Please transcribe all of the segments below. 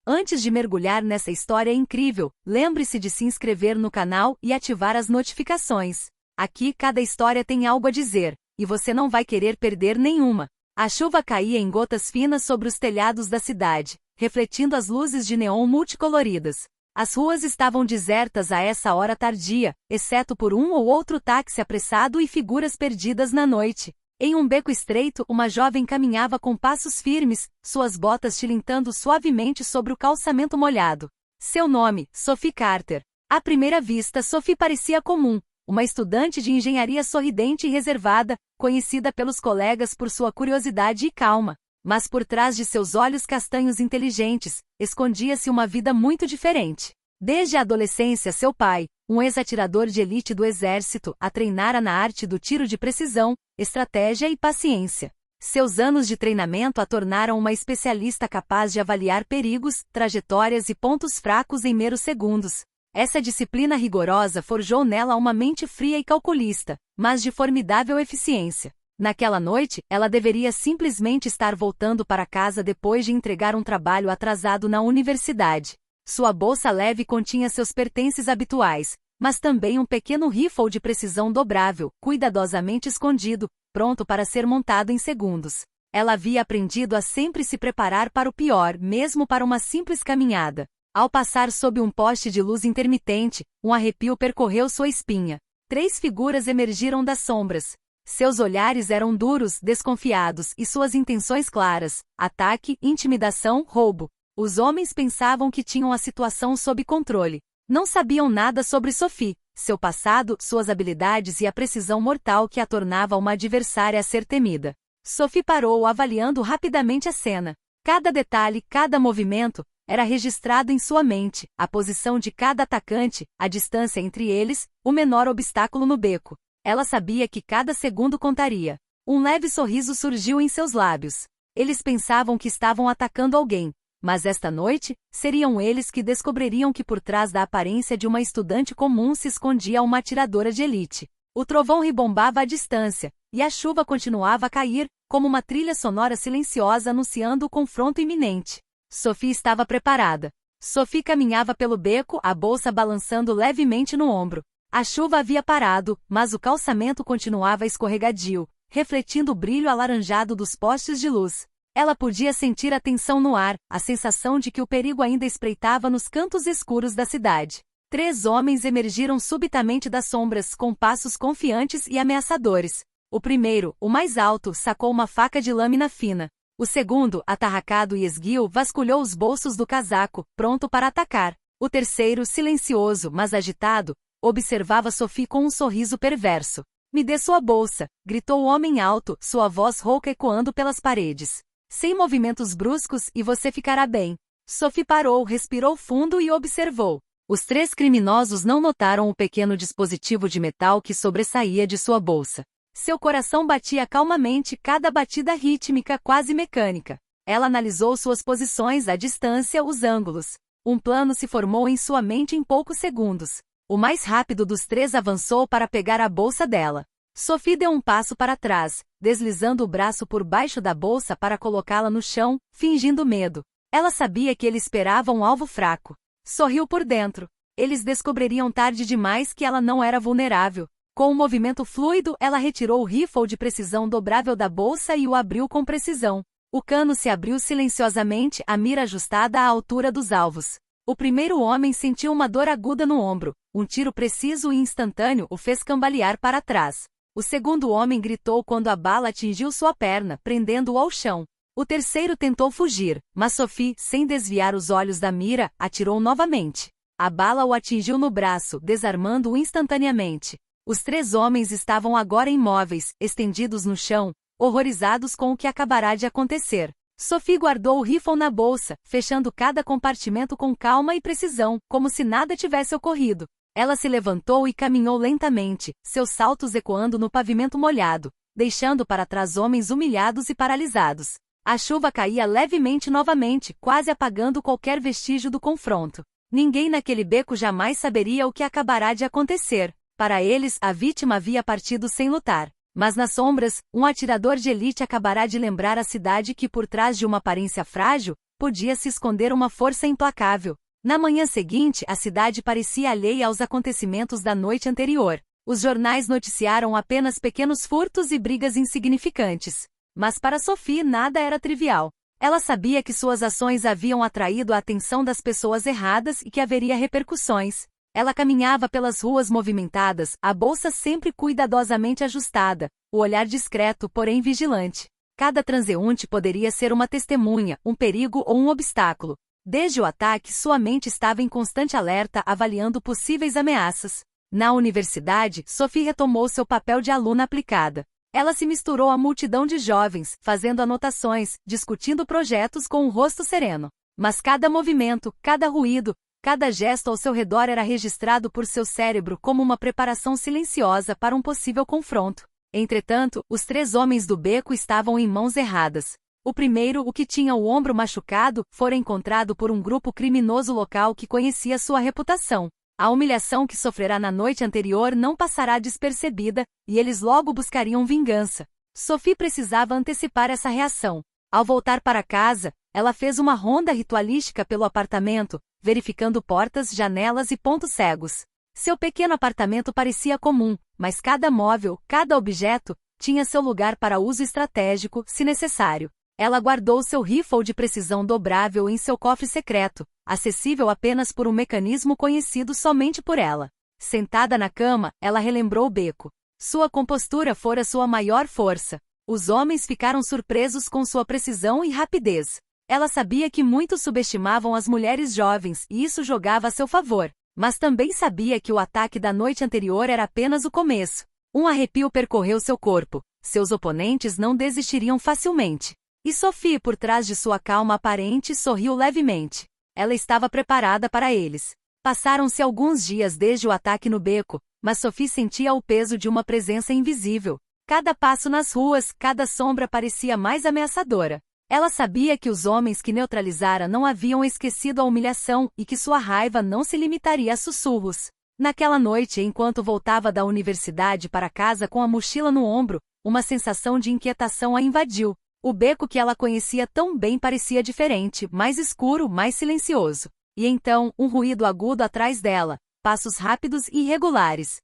Antes de mergulhar nessa história incrível, lembre-se de se inscrever no canal e ativar as notificações. Aqui cada história tem algo a dizer, e você não vai querer perder nenhuma. A chuva caía em gotas finas sobre os telhados da cidade, refletindo as luzes de neon multicoloridas. As ruas estavam desertas a essa hora tardia, exceto por um ou outro táxi apressado e figuras perdidas na noite. Em um beco estreito, uma jovem caminhava com passos firmes, suas botas tilintando suavemente sobre o calçamento molhado. Seu nome, Sophie Carter. À primeira vista, Sophie parecia comum, uma estudante de engenharia sorridente e reservada, conhecida pelos colegas por sua curiosidade e calma. Mas por trás de seus olhos castanhos inteligentes, escondia-se uma vida muito diferente. Desde a adolescência, seu pai, um ex-atirador de elite do exército, a treinara na arte do tiro de precisão, estratégia e paciência. Seus anos de treinamento a tornaram uma especialista capaz de avaliar perigos, trajetórias e pontos fracos em meros segundos. Essa disciplina rigorosa forjou nela uma mente fria e calculista, mas de formidável eficiência. Naquela noite, ela deveria simplesmente estar voltando para casa depois de entregar um trabalho atrasado na universidade. Sua bolsa leve continha seus pertences habituais, mas também um pequeno rifle de precisão dobrável, cuidadosamente escondido, pronto para ser montado em segundos. Ela havia aprendido a sempre se preparar para o pior, mesmo para uma simples caminhada. Ao passar sob um poste de luz intermitente, um arrepio percorreu sua espinha. 3 figuras emergiram das sombras. Seus olhares eram duros, desconfiados, e suas intenções claras: ataque, intimidação, roubo. Os homens pensavam que tinham a situação sob controle. Não sabiam nada sobre Sophie, seu passado, suas habilidades e a precisão mortal que a tornava uma adversária a ser temida. Sophie parou avaliando rapidamente a cena. Cada detalhe, cada movimento, era registrado em sua mente, a posição de cada atacante, a distância entre eles, o menor obstáculo no beco. Ela sabia que cada segundo contaria. Um leve sorriso surgiu em seus lábios. Eles pensavam que estavam atacando alguém, mas esta noite, seriam eles que descobririam que por trás da aparência de uma estudante comum se escondia uma atiradora de elite. O trovão ribombava à distância, e a chuva continuava a cair, como uma trilha sonora silenciosa anunciando o confronto iminente. Sophie estava preparada. Sophie caminhava pelo beco, a bolsa balançando levemente no ombro. A chuva havia parado, mas o calçamento continuava escorregadio, refletindo o brilho alaranjado dos postes de luz. Ela podia sentir a tensão no ar, a sensação de que o perigo ainda espreitava nos cantos escuros da cidade. 3 homens emergiram subitamente das sombras, com passos confiantes e ameaçadores. O primeiro, o mais alto, sacou uma faca de lâmina fina. O segundo, atarracado e esguio, vasculhou os bolsos do casaco, pronto para atacar. O terceiro, silencioso, mas agitado, observava Sophie com um sorriso perverso. "Me dê sua bolsa", gritou o homem alto, sua voz rouca ecoando pelas paredes. "Sem movimentos bruscos e você ficará bem." Sophie parou, respirou fundo e observou. Os 3 criminosos não notaram o pequeno dispositivo de metal que sobressaía de sua bolsa. Seu coração batia calmamente, cada batida rítmica, quase mecânica. Ela analisou suas posições, a distância, os ângulos. Um plano se formou em sua mente em poucos segundos. O mais rápido dos 3 avançou para pegar a bolsa dela. Sophie deu um passo para trás, deslizando o braço por baixo da bolsa para colocá-la no chão, fingindo medo. Ela sabia que ele esperava um alvo fraco. Sorriu por dentro. Eles descobririam tarde demais que ela não era vulnerável. Com um movimento fluido, ela retirou o rifle de precisão dobrável da bolsa e o abriu com precisão. O cano se abriu silenciosamente, a mira ajustada à altura dos alvos. O primeiro homem sentiu uma dor aguda no ombro. Um tiro preciso e instantâneo o fez cambalear para trás. O segundo homem gritou quando a bala atingiu sua perna, prendendo-o ao chão. O terceiro tentou fugir, mas Sophie, sem desviar os olhos da mira, atirou novamente. A bala o atingiu no braço, desarmando-o instantaneamente. Os 3 homens estavam agora imóveis, estendidos no chão, horrorizados com o que acabará de acontecer. Sophie guardou o rifle na bolsa, fechando cada compartimento com calma e precisão, como se nada tivesse ocorrido. Ela se levantou e caminhou lentamente, seus saltos ecoando no pavimento molhado, deixando para trás homens humilhados e paralisados. A chuva caía levemente novamente, quase apagando qualquer vestígio do confronto. Ninguém naquele beco jamais saberia o que acabará de acontecer. Para eles, a vítima havia partido sem lutar. Mas nas sombras, um atirador de elite acabará de lembrar a cidade que por trás de uma aparência frágil, podia se esconder uma força implacável. Na manhã seguinte, a cidade parecia alheia aos acontecimentos da noite anterior. Os jornais noticiaram apenas pequenos furtos e brigas insignificantes. Mas para Sophie nada era trivial. Ela sabia que suas ações haviam atraído a atenção das pessoas erradas e que haveria repercussões. Ela caminhava pelas ruas movimentadas, a bolsa sempre cuidadosamente ajustada, o olhar discreto, porém vigilante. Cada transeunte poderia ser uma testemunha, um perigo ou um obstáculo. Desde o ataque, sua mente estava em constante alerta, avaliando possíveis ameaças. Na universidade, Sophie retomou seu papel de aluna aplicada. Ela se misturou à multidão de jovens, fazendo anotações, discutindo projetos com um rosto sereno. Mas cada movimento, cada ruído, cada gesto ao seu redor era registrado por seu cérebro como uma preparação silenciosa para um possível confronto. Entretanto, os 3 homens do beco estavam em mãos erradas. O primeiro, o que tinha o ombro machucado, fora encontrado por um grupo criminoso local que conhecia sua reputação. A humilhação que sofrerá na noite anterior não passará despercebida, e eles logo buscariam vingança. Sophie precisava antecipar essa reação. Ao voltar para casa, ela fez uma ronda ritualística pelo apartamento, verificando portas, janelas e pontos cegos. Seu pequeno apartamento parecia comum, mas cada móvel, cada objeto, tinha seu lugar para uso estratégico, se necessário. Ela guardou seu rifle de precisão dobrável em seu cofre secreto, acessível apenas por um mecanismo conhecido somente por ela. Sentada na cama, ela relembrou o beco. Sua compostura fora sua maior força. Os homens ficaram surpresos com sua precisão e rapidez. Ela sabia que muitos subestimavam as mulheres jovens e isso jogava a seu favor. Mas também sabia que o ataque da noite anterior era apenas o começo. Um arrepio percorreu seu corpo. Seus oponentes não desistiriam facilmente. E Sophie, por trás de sua calma aparente, sorriu levemente. Ela estava preparada para eles. Passaram-se alguns dias desde o ataque no beco, mas Sophie sentia o peso de uma presença invisível. Cada passo nas ruas, cada sombra parecia mais ameaçadora. Ela sabia que os homens que neutralizara não haviam esquecido a humilhação e que sua raiva não se limitaria a sussurros. Naquela noite, enquanto voltava da universidade para casa com a mochila no ombro, uma sensação de inquietação a invadiu. O beco que ela conhecia tão bem parecia diferente, mais escuro, mais silencioso. E então, um ruído agudo atrás dela, passos rápidos e irregulares.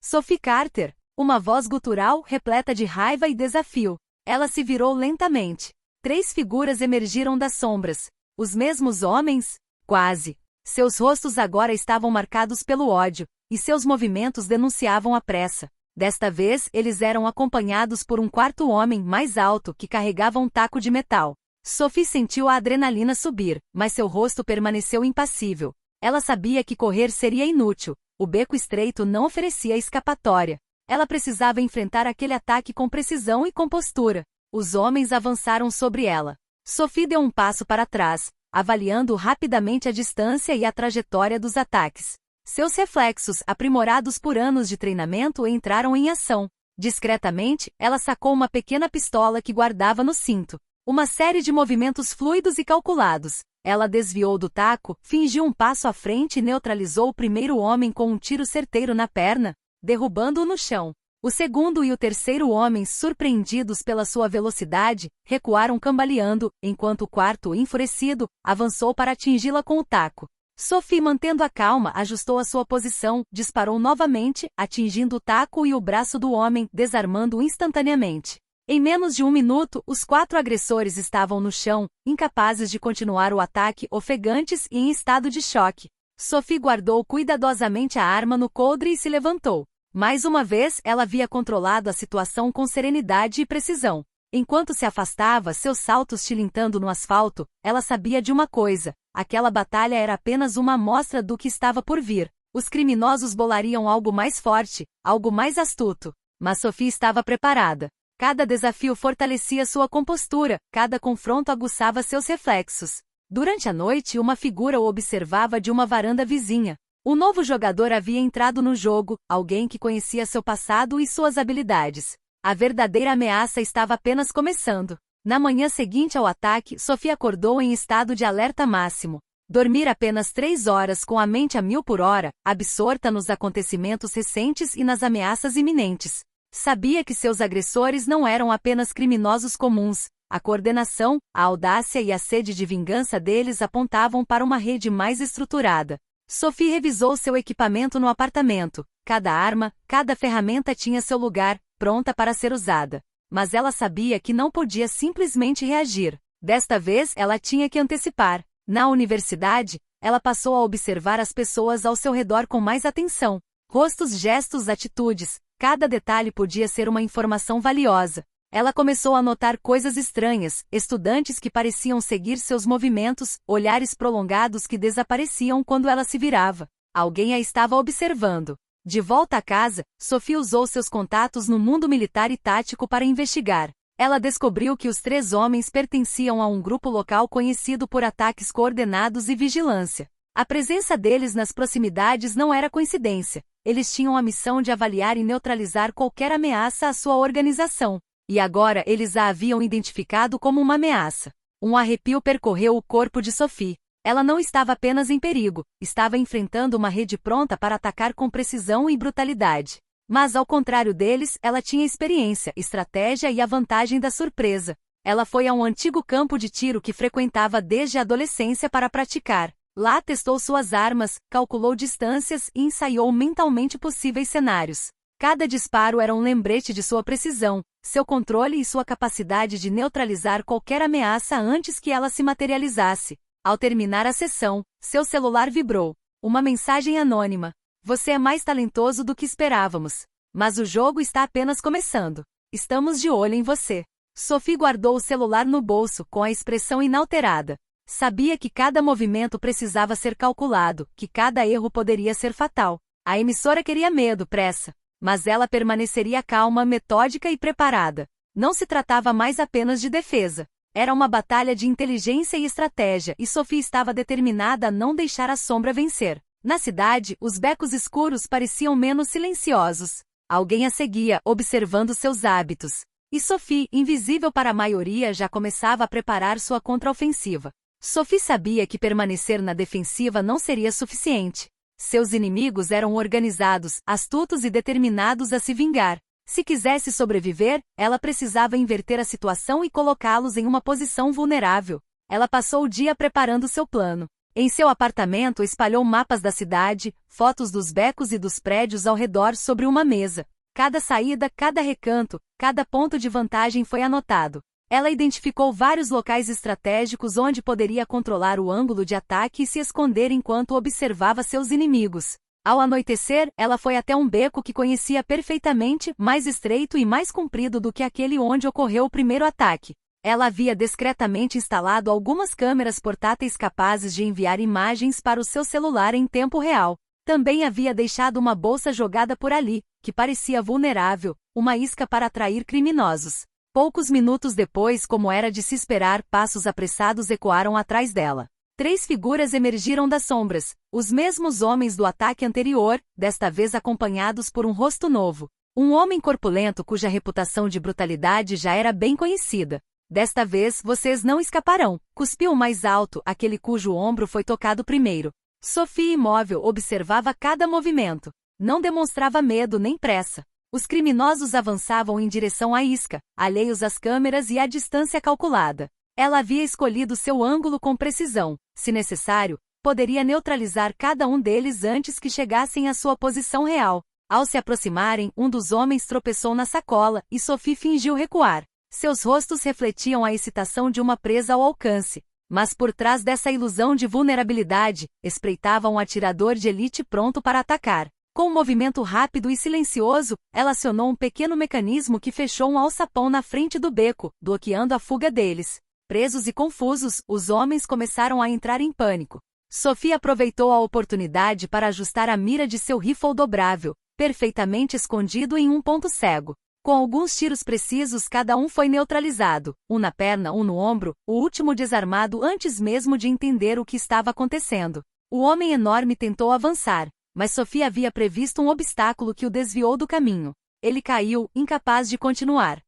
Sophie Carter, uma voz gutural repleta de raiva e desafio. Ela se virou lentamente. 3 figuras emergiram das sombras. Os mesmos homens? Quase. Seus rostos agora estavam marcados pelo ódio, e seus movimentos denunciavam a pressa. Desta vez, eles eram acompanhados por um 4º homem mais alto que carregava um taco de metal. Sophie sentiu a adrenalina subir, mas seu rosto permaneceu impassível. Ela sabia que correr seria inútil. O beco estreito não oferecia escapatória. Ela precisava enfrentar aquele ataque com precisão e compostura. Os homens avançaram sobre ela. Sophie deu um passo para trás, avaliando rapidamente a distância e a trajetória dos ataques. Seus reflexos, aprimorados por anos de treinamento, entraram em ação. Discretamente, ela sacou uma pequena pistola que guardava no cinto. Uma série de movimentos fluidos e calculados. Ela desviou do taco, fingiu um passo à frente e neutralizou o primeiro homem com um tiro certeiro na perna, derrubando-o no chão. O segundo e o terceiro homens, surpreendidos pela sua velocidade, recuaram cambaleando, enquanto o 4º, enfurecido, avançou para atingi-la com o taco. Sophie, mantendo a calma, ajustou a sua posição, disparou novamente, atingindo o taco e o braço do homem, desarmando-o instantaneamente. Em menos de 1 minuto, os 4 agressores estavam no chão, incapazes de continuar o ataque, ofegantes e em estado de choque. Sophie guardou cuidadosamente a arma no coldre e se levantou. Mais uma vez, ela havia controlado a situação com serenidade e precisão. Enquanto se afastava, seus saltos tilintando no asfalto, ela sabia de uma coisa: aquela batalha era apenas uma amostra do que estava por vir. Os criminosos bolariam algo mais forte, algo mais astuto. Mas Sophie estava preparada. Cada desafio fortalecia sua compostura, cada confronto aguçava seus reflexos. Durante a noite, uma figura o observava de uma varanda vizinha. Um novo jogador havia entrado no jogo, alguém que conhecia seu passado e suas habilidades. A verdadeira ameaça estava apenas começando. Na manhã seguinte ao ataque, Sophie acordou em estado de alerta máximo. Dormir apenas 3 horas com a mente a 1000 por hora, absorta nos acontecimentos recentes e nas ameaças iminentes. Sabia que seus agressores não eram apenas criminosos comuns, A coordenação, a audácia e a sede de vingança deles apontavam para uma rede mais estruturada. Sophie revisou seu equipamento no apartamento. Cada arma, cada ferramenta tinha seu lugar, pronta para ser usada. Mas ela sabia que não podia simplesmente reagir. Desta vez, ela tinha que antecipar. Na universidade, ela passou a observar as pessoas ao seu redor com mais atenção. Rostos, gestos, atitudes. Cada detalhe podia ser uma informação valiosa. Ela começou a notar coisas estranhas, estudantes que pareciam seguir seus movimentos, olhares prolongados que desapareciam quando ela se virava. Alguém a estava observando. De volta a casa, Sophie usou seus contatos no mundo militar e tático para investigar. Ela descobriu que os 3 homens pertenciam a um grupo local conhecido por ataques coordenados e vigilância. A presença deles nas proximidades não era coincidência. Eles tinham a missão de avaliar e neutralizar qualquer ameaça à sua organização. E agora eles a haviam identificado como uma ameaça. Um arrepio percorreu o corpo de Sophie. Ela não estava apenas em perigo, estava enfrentando uma rede pronta para atacar com precisão e brutalidade. Mas ao contrário deles, ela tinha experiência, estratégia e a vantagem da surpresa. Ela foi a um antigo campo de tiro que frequentava desde a adolescência para praticar. Lá testou suas armas, calculou distâncias e ensaiou mentalmente possíveis cenários. Cada disparo era um lembrete de sua precisão, seu controle e sua capacidade de neutralizar qualquer ameaça antes que ela se materializasse. Ao terminar a sessão, seu celular vibrou. Uma mensagem anônima. Você é mais talentoso do que esperávamos. Mas o jogo está apenas começando. Estamos de olho em você. Sophie guardou o celular no bolso com a expressão inalterada. Sabia que cada movimento precisava ser calculado, que cada erro poderia ser fatal. A emissora queria medo, pressa. Mas ela permaneceria calma, metódica e preparada. Não se tratava mais apenas de defesa. Era uma batalha de inteligência e estratégia, e Sophie estava determinada a não deixar a sombra vencer. Na cidade, os becos escuros pareciam menos silenciosos. Alguém a seguia, observando seus hábitos. E Sophie, invisível para a maioria, já começava a preparar sua contraofensiva. Sophie sabia que permanecer na defensiva não seria suficiente. Seus inimigos eram organizados, astutos e determinados a se vingar. Se quisesse sobreviver, ela precisava inverter a situação e colocá-los em uma posição vulnerável. Ela passou o dia preparando seu plano. Em seu apartamento espalhou mapas da cidade, fotos dos becos e dos prédios ao redor sobre uma mesa. Cada saída, cada recanto, cada ponto de vantagem foi anotado. Ela identificou vários locais estratégicos onde poderia controlar o ângulo de ataque e se esconder enquanto observava seus inimigos. Ao anoitecer, ela foi até um beco que conhecia perfeitamente, mais estreito e mais comprido do que aquele onde ocorreu o primeiro ataque. Ela havia discretamente instalado algumas câmeras portáteis capazes de enviar imagens para o seu celular em tempo real. Também havia deixado uma bolsa jogada por ali, que parecia vulnerável, uma isca para atrair criminosos. Poucos minutos depois, como era de se esperar, passos apressados ecoaram atrás dela. 3 figuras emergiram das sombras, os mesmos homens do ataque anterior, desta vez acompanhados por um rosto novo. Um homem corpulento cuja reputação de brutalidade já era bem conhecida. Desta vez, vocês não escaparão, cuspiu o mais alto, aquele cujo ombro foi tocado primeiro. Sophie, imóvel, observava cada movimento. Não demonstrava medo nem pressa. Os criminosos avançavam em direção à isca, alheios às câmeras e à distância calculada. Ela havia escolhido seu ângulo com precisão. Se necessário, poderia neutralizar cada um deles antes que chegassem à sua posição real. Ao se aproximarem, um dos homens tropeçou na sacola, e Sophie fingiu recuar. Seus rostos refletiam a excitação de uma presa ao alcance. Mas por trás dessa ilusão de vulnerabilidade, espreitava um atirador de elite pronto para atacar. Com um movimento rápido e silencioso, ela acionou um pequeno mecanismo que fechou um alçapão na frente do beco, bloqueando a fuga deles. Presos e confusos, os homens começaram a entrar em pânico. Sophie aproveitou a oportunidade para ajustar a mira de seu rifle dobrável, perfeitamente escondido em um ponto cego. Com alguns tiros precisos, cada um foi neutralizado, um na perna, um no ombro, o último desarmado antes mesmo de entender o que estava acontecendo. O homem enorme tentou avançar, mas Sophie havia previsto um obstáculo que o desviou do caminho. Ele caiu, incapaz de continuar.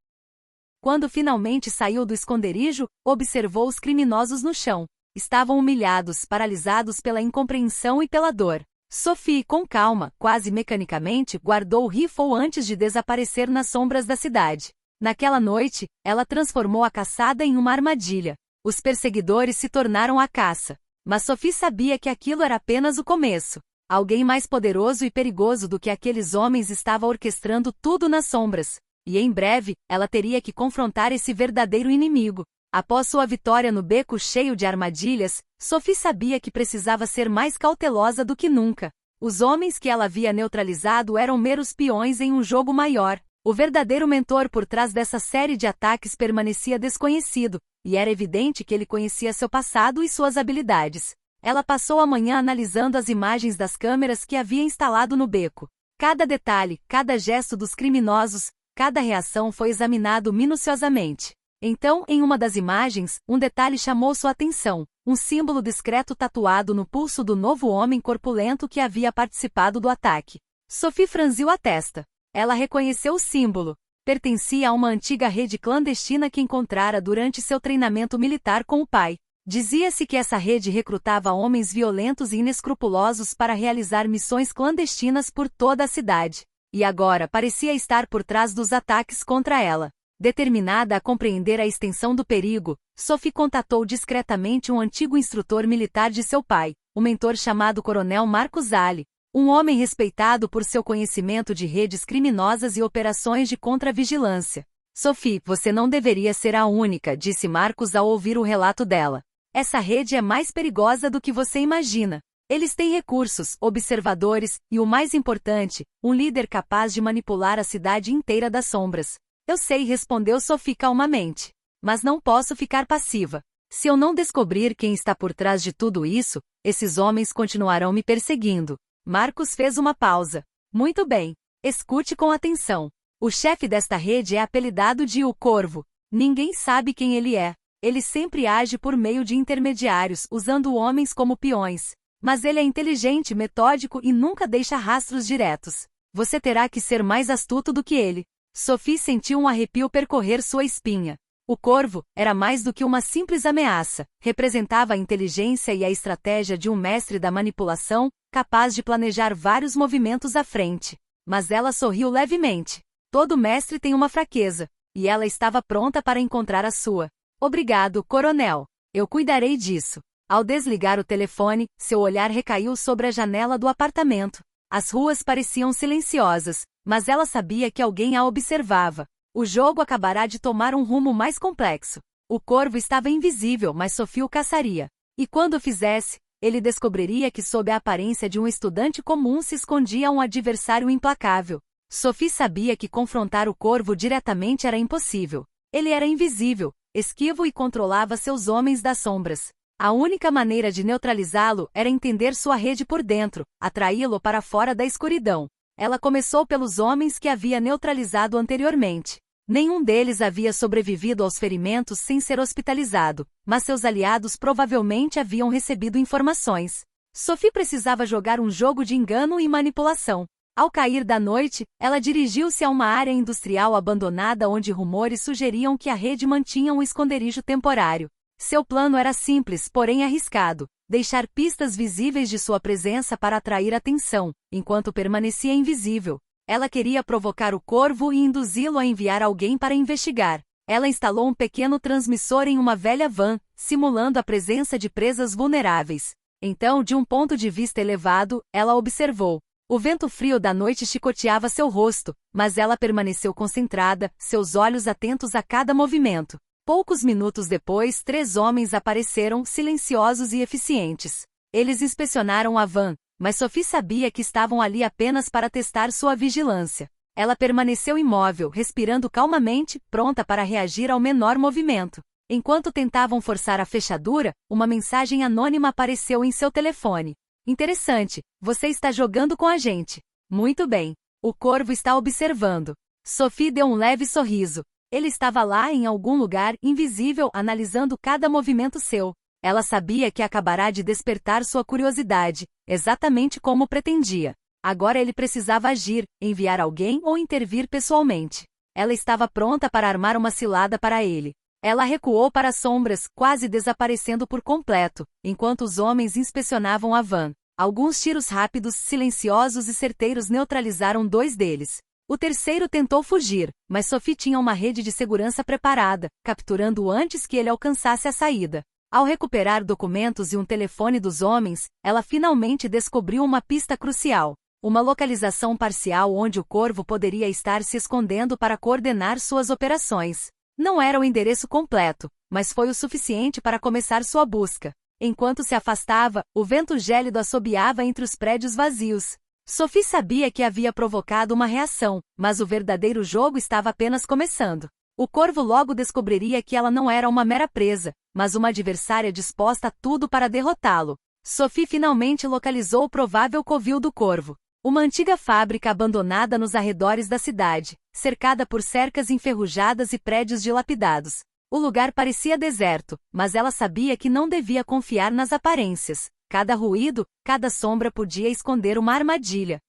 Quando finalmente saiu do esconderijo, observou os criminosos no chão. Estavam humilhados, paralisados pela incompreensão e pela dor. Sophie, com calma, quase mecanicamente, guardou o rifle antes de desaparecer nas sombras da cidade. Naquela noite, ela transformou a caçada em uma armadilha. Os perseguidores se tornaram a caça. Mas Sophie sabia que aquilo era apenas o começo. Alguém mais poderoso e perigoso do que aqueles homens estava orquestrando tudo nas sombras. E em breve, ela teria que confrontar esse verdadeiro inimigo. Após sua vitória no beco cheio de armadilhas, Sophie sabia que precisava ser mais cautelosa do que nunca. Os homens que ela havia neutralizado eram meros peões em um jogo maior. O verdadeiro mentor por trás dessa série de ataques permanecia desconhecido, e era evidente que ele conhecia seu passado e suas habilidades. Ela passou a manhã analisando as imagens das câmeras que havia instalado no beco. Cada detalhe, cada gesto dos criminosos, cada reação foi examinado minuciosamente. Então, em uma das imagens, um detalhe chamou sua atenção, um símbolo discreto tatuado no pulso do novo homem corpulento que havia participado do ataque. Sophie franziu a testa. Ela reconheceu o símbolo. Pertencia a uma antiga rede clandestina que encontrara durante seu treinamento militar com o pai. Dizia-se que essa rede recrutava homens violentos e inescrupulosos para realizar missões clandestinas por toda a cidade. E agora parecia estar por trás dos ataques contra ela. Determinada a compreender a extensão do perigo, Sophie contatou discretamente um antigo instrutor militar de seu pai, um mentor chamado Coronel Marcus Ali, um homem respeitado por seu conhecimento de redes criminosas e operações de contra-vigilância. Sophie, você não deveria ser a única, disse Marcus ao ouvir o relato dela. Essa rede é mais perigosa do que você imagina. Eles têm recursos, observadores, e o mais importante, um líder capaz de manipular a cidade inteira das sombras. Eu sei, respondeu Sophie calmamente. Mas não posso ficar passiva. Se eu não descobrir quem está por trás de tudo isso, esses homens continuarão me perseguindo. Marcus fez uma pausa. Muito bem. Escute com atenção. O chefe desta rede é apelidado de O Corvo. Ninguém sabe quem ele é. Ele sempre age por meio de intermediários, usando homens como peões. Mas ele é inteligente, metódico e nunca deixa rastros diretos. Você terá que ser mais astuto do que ele. Sophie sentiu um arrepio percorrer sua espinha. O Corvo era mais do que uma simples ameaça. Representava a inteligência e a estratégia de um mestre da manipulação, capaz de planejar vários movimentos à frente. Mas ela sorriu levemente. Todo mestre tem uma fraqueza, e ela estava pronta para encontrar a sua. Obrigado, coronel. Eu cuidarei disso. Ao desligar o telefone, seu olhar recaiu sobre a janela do apartamento. As ruas pareciam silenciosas, mas ela sabia que alguém a observava. O jogo acabará de tomar um rumo mais complexo. O corvo estava invisível, mas Sophie o caçaria. E quando o fizesse, ele descobriria que sob a aparência de um estudante comum se escondia um adversário implacável. Sophie sabia que confrontar o corvo diretamente era impossível. Ele era invisível, esquivo e controlava seus homens das sombras. A única maneira de neutralizá-lo era entender sua rede por dentro, atraí-lo para fora da escuridão. Ela começou pelos homens que havia neutralizado anteriormente. Nenhum deles havia sobrevivido aos ferimentos sem ser hospitalizado, mas seus aliados provavelmente haviam recebido informações. Sophie precisava jogar um jogo de engano e manipulação. Ao cair da noite, ela dirigiu-se a uma área industrial abandonada onde rumores sugeriam que a rede mantinha um esconderijo temporário. Seu plano era simples, porém arriscado: deixar pistas visíveis de sua presença para atrair atenção, enquanto permanecia invisível. Ela queria provocar o corvo e induzi-lo a enviar alguém para investigar. Ela instalou um pequeno transmissor em uma velha van, simulando a presença de presas vulneráveis. Então, de um ponto de vista elevado, ela observou. O vento frio da noite chicoteava seu rosto, mas ela permaneceu concentrada, seus olhos atentos a cada movimento. Poucos minutos depois, 3 homens apareceram, silenciosos e eficientes. Eles inspecionaram a van, mas Sophie sabia que estavam ali apenas para testar sua vigilância. Ela permaneceu imóvel, respirando calmamente, pronta para reagir ao menor movimento. Enquanto tentavam forçar a fechadura, uma mensagem anônima apareceu em seu telefone. Interessante, você está jogando com a gente. Muito bem. O corvo está observando. Sophie deu um leve sorriso. Ele estava lá em algum lugar, invisível, analisando cada movimento seu. Ela sabia que acabará de despertar sua curiosidade, exatamente como pretendia. Agora ele precisava agir, enviar alguém ou intervir pessoalmente. Ela estava pronta para armar uma cilada para ele. Ela recuou para as sombras, quase desaparecendo por completo, enquanto os homens inspecionavam a van. Alguns tiros rápidos, silenciosos e certeiros neutralizaram 2 deles. O terceiro tentou fugir, mas Sophie tinha uma rede de segurança preparada, capturando-o antes que ele alcançasse a saída. Ao recuperar documentos e um telefone dos homens, ela finalmente descobriu uma pista crucial. Uma localização parcial onde o Corvo poderia estar se escondendo para coordenar suas operações. Não era o endereço completo, mas foi o suficiente para começar sua busca. Enquanto se afastava, o vento gélido assobiava entre os prédios vazios. Sophie sabia que havia provocado uma reação, mas o verdadeiro jogo estava apenas começando. O Corvo logo descobriria que ela não era uma mera presa, mas uma adversária disposta a tudo para derrotá-lo. Sophie finalmente localizou o provável covil do Corvo. Uma antiga fábrica abandonada nos arredores da cidade, cercada por cercas enferrujadas e prédios dilapidados. O lugar parecia deserto, mas ela sabia que não devia confiar nas aparências. Cada ruído, cada sombra podia esconder uma armadilha.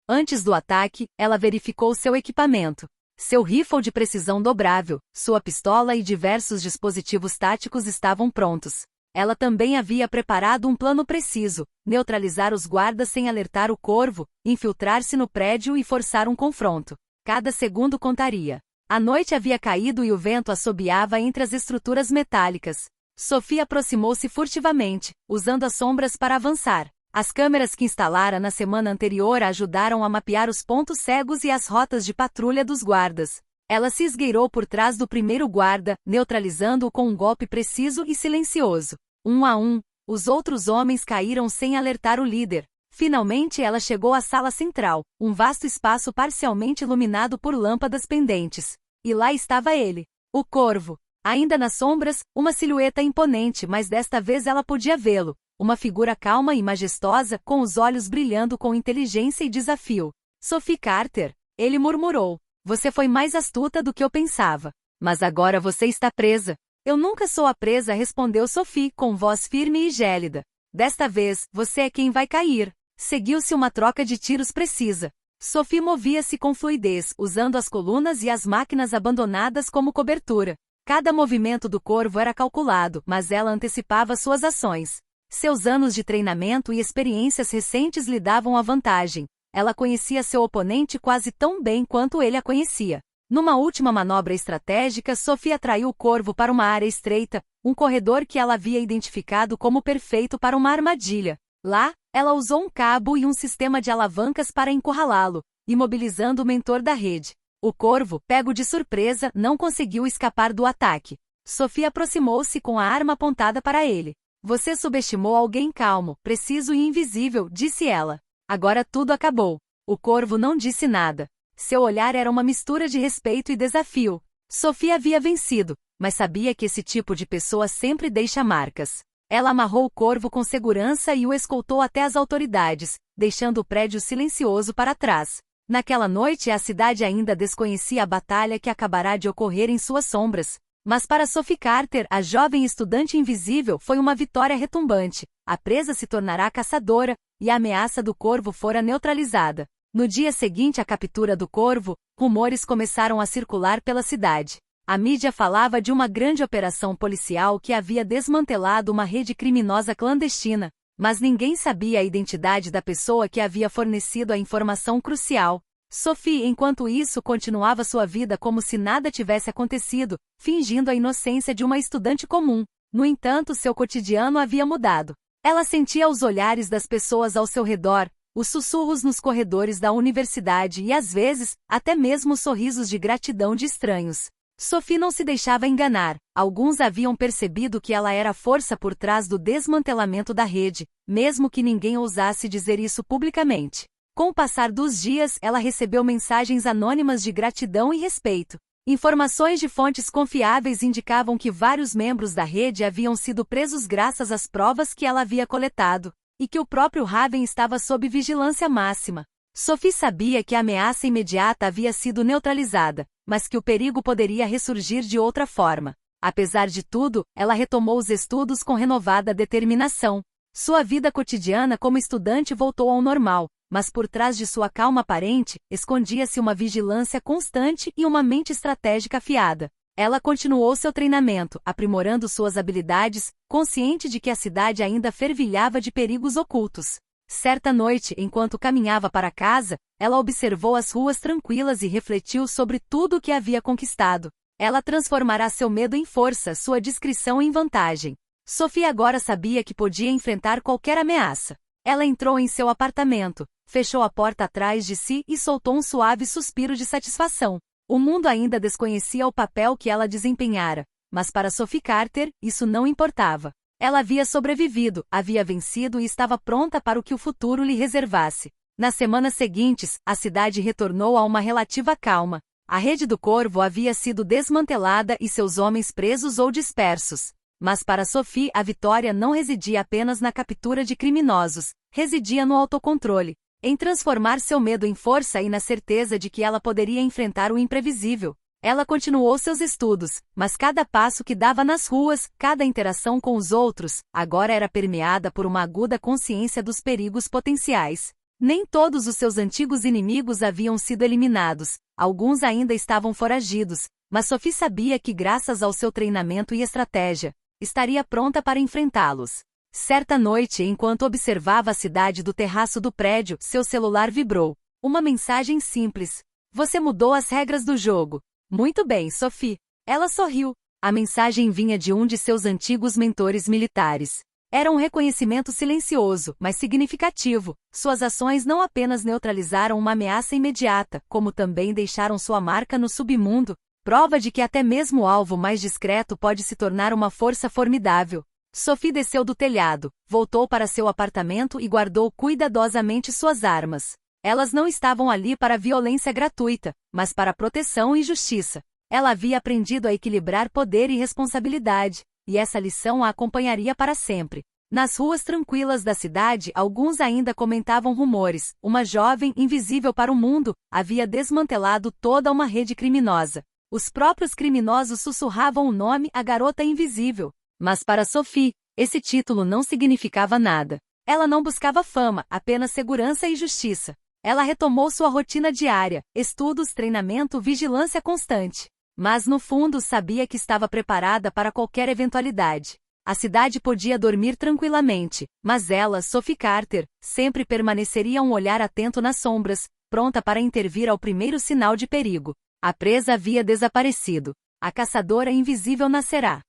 Antes do ataque, ela verificou seu equipamento. Seu rifle de precisão dobrável, sua pistola e diversos dispositivos táticos estavam prontos. Ela também havia preparado um plano preciso: neutralizar os guardas sem alertar o Corvo, infiltrar-se no prédio e forçar um confronto. Cada segundo contaria. A noite havia caído e o vento assobiava entre as estruturas metálicas. Sophie aproximou-se furtivamente, usando as sombras para avançar. As câmeras que instalara na semana anterior a ajudaram a mapear os pontos cegos e as rotas de patrulha dos guardas. Ela se esgueirou por trás do primeiro guarda, neutralizando-o com um golpe preciso e silencioso. Um a um, os outros homens caíram sem alertar o líder. Finalmente ela chegou à sala central, um vasto espaço parcialmente iluminado por lâmpadas pendentes. E lá estava ele, o Corvo. Ainda nas sombras, uma silhueta imponente, mas desta vez ela podia vê-lo. Uma figura calma e majestosa, com os olhos brilhando com inteligência e desafio. Sophie Carter, ele murmurou. Você foi mais astuta do que eu pensava. Mas agora você está presa. Eu nunca sou a presa, respondeu Sophie com voz firme e gélida. Desta vez, você é quem vai cair. Seguiu-se uma troca de tiros precisa. Sophie movia-se com fluidez, usando as colunas e as máquinas abandonadas como cobertura. Cada movimento do Corvo era calculado, mas ela antecipava suas ações. Seus anos de treinamento e experiências recentes lhe davam a vantagem. Ela conhecia seu oponente quase tão bem quanto ele a conhecia. Numa última manobra estratégica, Sophie atraiu o Corvo para uma área estreita, um corredor que ela havia identificado como perfeito para uma armadilha. Lá, ela usou um cabo e um sistema de alavancas para encurralá-lo, imobilizando o mentor da rede. O Corvo, pego de surpresa, não conseguiu escapar do ataque. Sophie aproximou-se com a arma apontada para ele. Você subestimou alguém calmo, preciso e invisível, disse ela. Agora tudo acabou. O Corvo não disse nada. Seu olhar era uma mistura de respeito e desafio. Sophie havia vencido, mas sabia que esse tipo de pessoa sempre deixa marcas. Ela amarrou o Corvo com segurança e o escoltou até as autoridades, deixando o prédio silencioso para trás. Naquela noite a cidade ainda desconhecia a batalha que acabará de ocorrer em suas sombras. Mas para Sophie Carter, a jovem estudante invisível, foi uma vitória retumbante. A presa se tornará caçadora, e a ameaça do Corvo fora neutralizada. No dia seguinte à captura do Corvo, rumores começaram a circular pela cidade. A mídia falava de uma grande operação policial que havia desmantelado uma rede criminosa clandestina, mas ninguém sabia a identidade da pessoa que havia fornecido a informação crucial. Sophie, enquanto isso, continuava sua vida como se nada tivesse acontecido, fingindo a inocência de uma estudante comum. No entanto, seu cotidiano havia mudado. Ela sentia os olhares das pessoas ao seu redor, os sussurros nos corredores da universidade e, às vezes, até mesmo os sorrisos de gratidão de estranhos. Sophie não se deixava enganar. Alguns haviam percebido que ela era a força por trás do desmantelamento da rede, mesmo que ninguém ousasse dizer isso publicamente. Com o passar dos dias, ela recebeu mensagens anônimas de gratidão e respeito. Informações de fontes confiáveis indicavam que vários membros da rede haviam sido presos graças às provas que ela havia coletado, e que o próprio Raven estava sob vigilância máxima. Sophie sabia que a ameaça imediata havia sido neutralizada, mas que o perigo poderia ressurgir de outra forma. Apesar de tudo, ela retomou os estudos com renovada determinação. Sua vida cotidiana como estudante voltou ao normal, mas por trás de sua calma aparente, escondia-se uma vigilância constante e uma mente estratégica afiada. Ela continuou seu treinamento, aprimorando suas habilidades, consciente de que a cidade ainda fervilhava de perigos ocultos. Certa noite, enquanto caminhava para casa, ela observou as ruas tranquilas e refletiu sobre tudo o que havia conquistado. Ela transformará seu medo em força, sua discrição em vantagem. Sophie agora sabia que podia enfrentar qualquer ameaça. Ela entrou em seu apartamento, fechou a porta atrás de si e soltou um suave suspiro de satisfação. O mundo ainda desconhecia o papel que ela desempenhara, mas para Sophie Carter, isso não importava. Ela havia sobrevivido, havia vencido e estava pronta para o que o futuro lhe reservasse. Nas semanas seguintes, a cidade retornou a uma relativa calma. A rede do Corvo havia sido desmantelada e seus homens presos ou dispersos. Mas para Sophie a vitória não residia apenas na captura de criminosos, residia no autocontrole, em transformar seu medo em força e na certeza de que ela poderia enfrentar o imprevisível. Ela continuou seus estudos, mas cada passo que dava nas ruas, cada interação com os outros, agora era permeada por uma aguda consciência dos perigos potenciais. Nem todos os seus antigos inimigos haviam sido eliminados, alguns ainda estavam foragidos, mas Sophie sabia que graças ao seu treinamento e estratégia, estaria pronta para enfrentá-los. Certa noite, enquanto observava a cidade do terraço do prédio, seu celular vibrou. Uma mensagem simples. Você mudou as regras do jogo. Muito bem, Sophie. Ela sorriu. A mensagem vinha de um de seus antigos mentores militares. Era um reconhecimento silencioso, mas significativo. Suas ações não apenas neutralizaram uma ameaça imediata, como também deixaram sua marca no submundo, prova de que até mesmo o alvo mais discreto pode se tornar uma força formidável. Sophie desceu do telhado, voltou para seu apartamento e guardou cuidadosamente suas armas. Elas não estavam ali para violência gratuita, mas para proteção e justiça. Ela havia aprendido a equilibrar poder e responsabilidade, e essa lição a acompanharia para sempre. Nas ruas tranquilas da cidade, alguns ainda comentavam rumores. Uma jovem, invisível para o mundo, havia desmantelado toda uma rede criminosa. Os próprios criminosos sussurravam o nome A Garota Invisível. Mas para Sophie, esse título não significava nada. Ela não buscava fama, apenas segurança e justiça. Ela retomou sua rotina diária, estudos, treinamento, vigilância constante. Mas no fundo sabia que estava preparada para qualquer eventualidade. A cidade podia dormir tranquilamente, mas ela, Sophie Carter, sempre permaneceria um olhar atento nas sombras, pronta para intervir ao primeiro sinal de perigo. A presa havia desaparecido. A caçadora invisível nascerá.